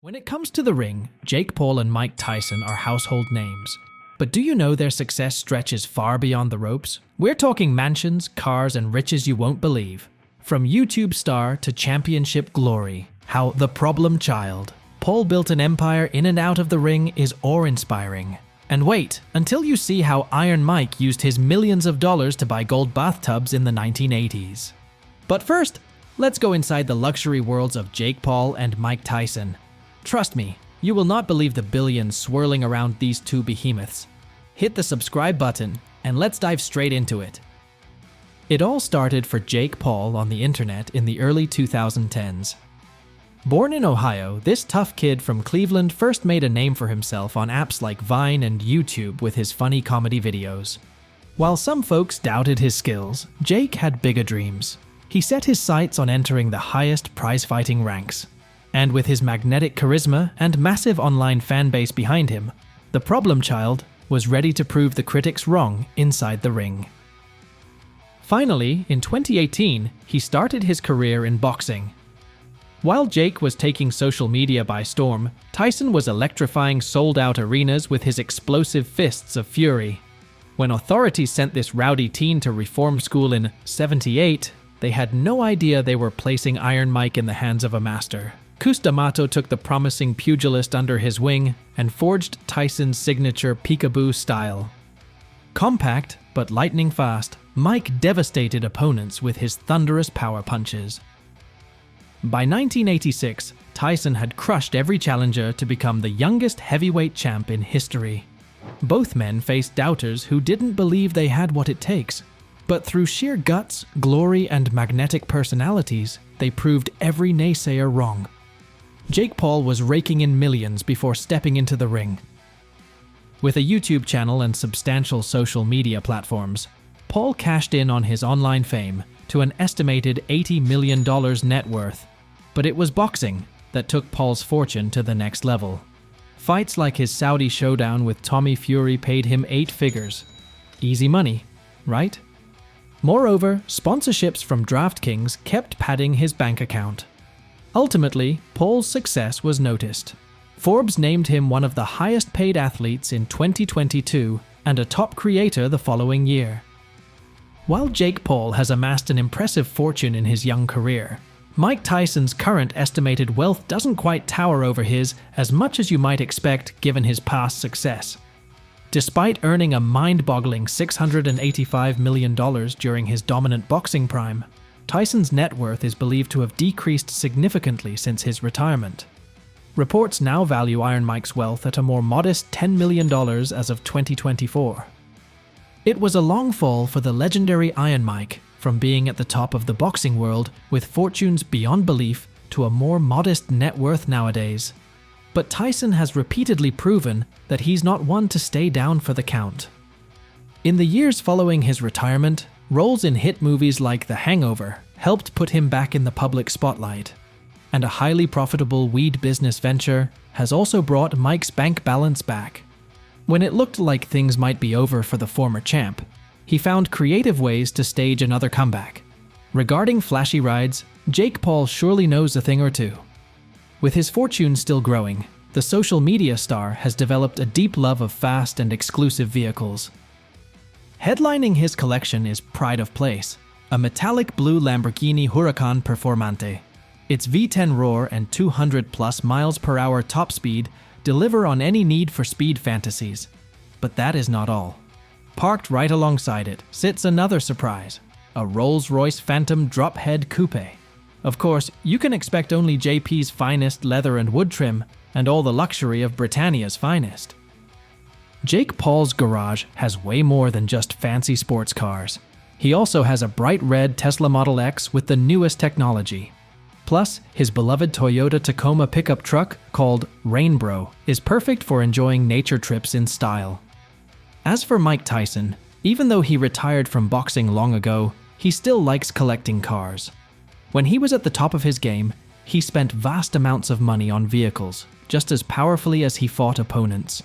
When it comes to the ring, Jake Paul and Mike Tyson are household names. But do you know their success stretches far beyond the ropes? We're talking mansions, cars, and riches you won't believe. From YouTube star to championship glory, how the problem child, Paul built an empire in and out of the ring is awe-inspiring. And wait, until you see how Iron Mike used his millions of dollars to buy gold bathtubs in the 1980s. But first, let's go inside the luxury worlds of Jake Paul and Mike Tyson. Trust me, you will not believe the billions swirling around these two behemoths. Hit the subscribe button, and let's dive straight into it. It all started for Jake Paul on the internet in the early 2010s. Born in Ohio, this tough kid from Cleveland first made a name for himself on apps like Vine and YouTube with his funny comedy videos. While some folks doubted his skills, Jake had bigger dreams. He set his sights on entering the highest prize-fighting ranks. And with his magnetic charisma and massive online fan base behind him, the problem child was ready to prove the critics wrong inside the ring. Finally, in 2018, he started his career in boxing. While Jake was taking social media by storm, Tyson was electrifying sold-out arenas with his explosive fists of fury. When authorities sent this rowdy teen to reform school in '78, they had no idea they were placing Iron Mike in the hands of a master. D'Amato took the promising pugilist under his wing and forged Tyson's signature peekaboo style. Compact, but lightning fast, Mike devastated opponents with his thunderous power punches. By 1986, Tyson had crushed every challenger to become the youngest heavyweight champ in history. Both men faced doubters who didn't believe they had what it takes. But through sheer guts, glory, and magnetic personalities, they proved every naysayer wrong. Jake Paul was raking in millions before stepping into the ring. With a YouTube channel and substantial social media platforms, Paul cashed in on his online fame to an estimated $80 million net worth. But it was boxing that took Paul's fortune to the next level. Fights like his Saudi showdown with Tommy Fury paid him 8 figures. Easy money, right? Moreover, sponsorships from DraftKings kept padding his bank account. Ultimately, Paul's success was noticed. Forbes named him one of the highest-paid athletes in 2022 and a top creator the following year. While Jake Paul has amassed an impressive fortune in his young career, Mike Tyson's current estimated wealth doesn't quite tower over his as much as you might expect given his past success. Despite earning a mind-boggling $685 million during his dominant boxing prime, Tyson's net worth is believed to have decreased significantly since his retirement. Reports now value Iron Mike's wealth at a more modest $10 million as of 2024. It was a long fall for the legendary Iron Mike, from being at the top of the boxing world with fortunes beyond belief to a more modest net worth nowadays. But Tyson has repeatedly proven that he's not one to stay down for the count. In the years following his retirement, roles in hit movies like The Hangover helped put him back in the public spotlight. And a highly profitable weed business venture has also brought Mike's bank balance back. When it looked like things might be over for the former champ, he found creative ways to stage another comeback. Regarding flashy rides, Jake Paul surely knows a thing or two. With his fortune still growing, the social media star has developed a deep love of fast and exclusive vehicles. Headlining his collection is Pride of Place, a metallic blue Lamborghini Huracan Performante. Its V10 roar and 200+ miles per hour top speed deliver on any need for speed fantasies. But that is not all. Parked right alongside it sits another surprise, a Rolls-Royce Phantom drop-head coupe. Of course, you can expect only JP's finest leather and wood trim and all the luxury of Britannia's finest. Jake Paul's garage has way more than just fancy sports cars. He also has a bright red Tesla Model X with the newest technology. Plus, his beloved Toyota Tacoma pickup truck, called Rainbro, is perfect for enjoying nature trips in style. As for Mike Tyson, even though he retired from boxing long ago, he still likes collecting cars. When he was at the top of his game, he spent vast amounts of money on vehicles, just as powerfully as he fought opponents.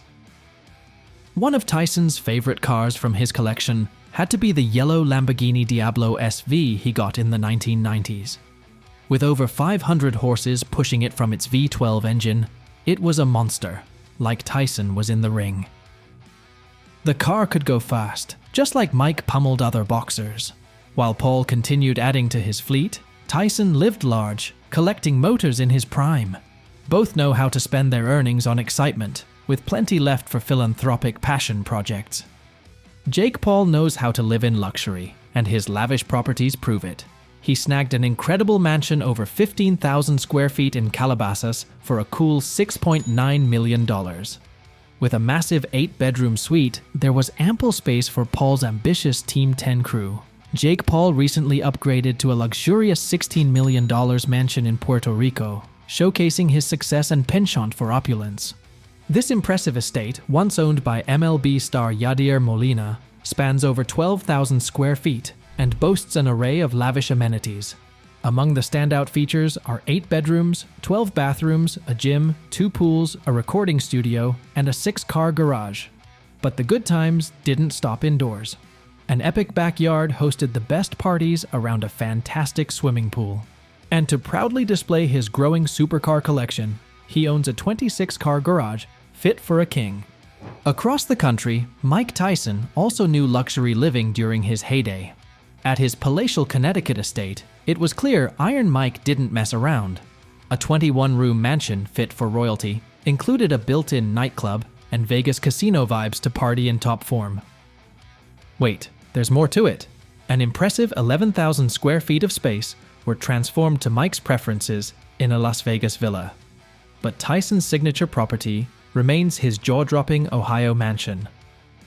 One of Tyson's favorite cars from his collection had to be the yellow Lamborghini Diablo SV he got in the 1990s. With over 500 horses pushing it from its V12 engine, It was a monster, like Tyson was in the ring. The car could go fast, just like Mike pummeled other boxers. While Paul continued adding to his fleet, Tyson lived large, collecting motors in his prime. Both know how to spend their earnings on excitement, with plenty left for philanthropic passion projects. Jake Paul knows how to live in luxury, and his lavish properties prove it. He snagged an incredible mansion over 15,000 square feet in Calabasas for a cool $6.9 million. With a massive 8-bedroom suite, there was ample space for Paul's ambitious Team 10 crew. Jake Paul recently upgraded to a luxurious $16 million mansion in Puerto Rico, showcasing his success and penchant for opulence. This impressive estate, once owned by MLB star Yadier Molina, spans over 12,000 square feet and boasts an array of lavish amenities. Among the standout features are 8 bedrooms, 12 bathrooms, a gym, 2 pools, a recording studio, and a 6-car garage. But the good times didn't stop indoors. An epic backyard hosted the best parties around a fantastic swimming pool. And to proudly display his growing supercar collection, he owns a 26-car garage fit for a king. Across the country, Mike Tyson also knew luxury living during his heyday. At his palatial Connecticut estate, it was clear Iron Mike didn't mess around. A 21-room mansion fit for royalty included a built-in nightclub and Vegas casino vibes to party in top form. Wait, there's more to it. An impressive 11,000 square feet of space were transformed to Mike's preferences in a Las Vegas villa. But Tyson's signature property remains his jaw-dropping Ohio mansion.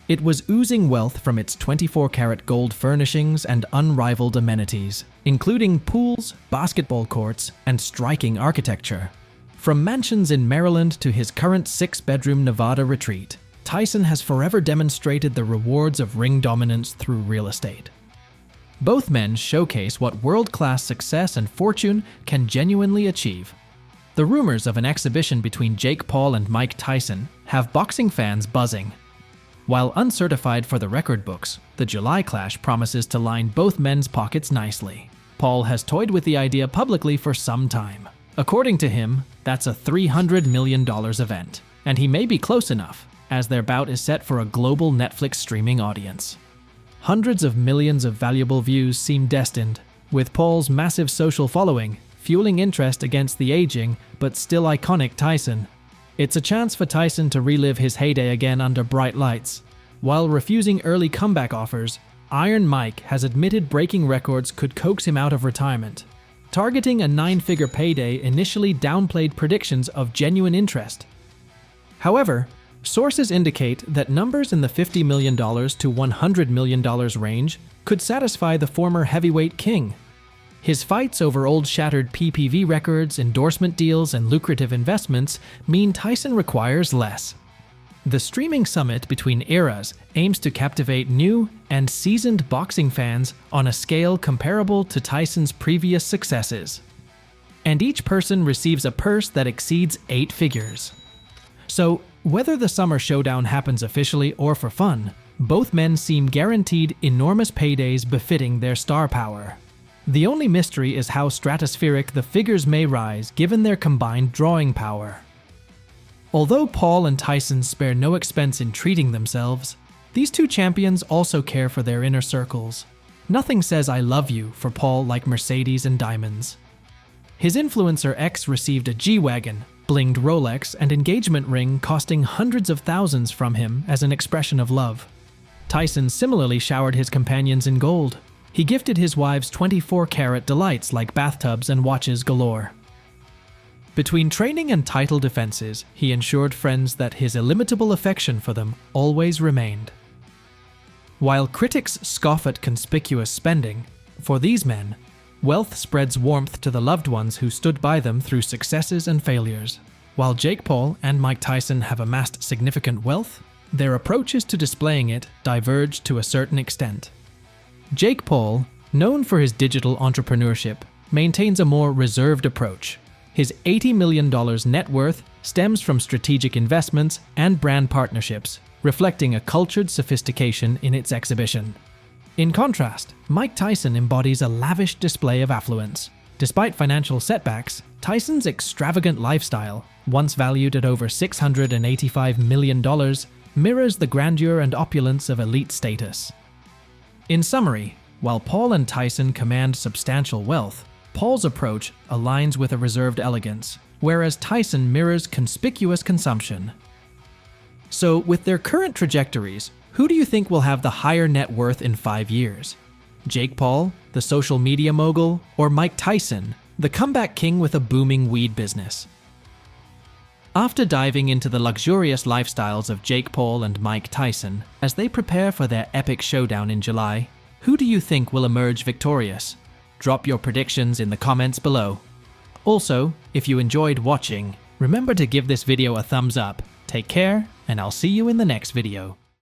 It was oozing wealth from its 24-karat gold furnishings and unrivaled amenities, including pools, basketball courts, and striking architecture. From mansions in Maryland to his current 6-bedroom Nevada retreat, Tyson has forever demonstrated the rewards of ring dominance through real estate. Both men showcase what world-class success and fortune can genuinely achieve. The rumors of an exhibition between Jake Paul and Mike Tyson have boxing fans buzzing. While uncertified for the record books, the July clash promises to line both men's pockets nicely. Paul has toyed with the idea publicly for some time. According to him, that's a $300 million event, and he may be close enough, as their bout is set for a global Netflix streaming audience. Hundreds of millions of valuable views seem destined, with Paul's massive social following fueling interest against the aging but still iconic Tyson. It's a chance for Tyson to relive his heyday again under bright lights. While refusing early comeback offers, Iron Mike has admitted breaking records could coax him out of retirement. Targeting a 9-figure payday initially downplayed predictions of genuine interest. However, sources indicate that numbers in the $50 million to $100 million range could satisfy the former heavyweight king. His fights over old shattered PPV records, endorsement deals, and lucrative investments mean Tyson requires less. The streaming summit between eras aims to captivate new and seasoned boxing fans on a scale comparable to Tyson's previous successes. And each person receives a purse that exceeds 8 figures. So, whether the summer showdown happens officially or for fun, both men seem guaranteed enormous paydays befitting their star power. The only mystery is how stratospheric the figures may rise given their combined drawing power. Although Paul and Tyson spare no expense in treating themselves, these two champions also care for their inner circles. Nothing says "I love you" for Paul like Mercedes and diamonds. His influencer X received a G-Wagon, blinged Rolex, and engagement ring costing hundreds of thousands from him as an expression of love. Tyson similarly showered his companions in gold. He gifted his wives 24-karat delights like bathtubs and watches galore. Between training and title defenses, he ensured friends that his illimitable affection for them always remained. While critics scoff at conspicuous spending, for these men, wealth spreads warmth to the loved ones who stood by them through successes and failures. While Jake Paul and Mike Tyson have amassed significant wealth, their approaches to displaying it diverge to a certain extent. Jake Paul, known for his digital entrepreneurship, maintains a more reserved approach. His $80 million net worth stems from strategic investments and brand partnerships, reflecting a cultured sophistication in its exhibition. In contrast, Mike Tyson embodies a lavish display of affluence. Despite financial setbacks, Tyson's extravagant lifestyle, once valued at over $685 million, mirrors the grandeur and opulence of elite status. In summary, while Paul and Tyson command substantial wealth, Paul's approach aligns with a reserved elegance, whereas Tyson mirrors conspicuous consumption. So, with their current trajectories, who do you think will have the higher net worth in 5 years? Jake Paul, the social media mogul, or Mike Tyson, the comeback king with a booming weed business? After diving into the luxurious lifestyles of Jake Paul and Mike Tyson as they prepare for their epic showdown in July, who do you think will emerge victorious? Drop your predictions in the comments below. Also, if you enjoyed watching, remember to give this video a thumbs up. Take care, and I'll see you in the next video.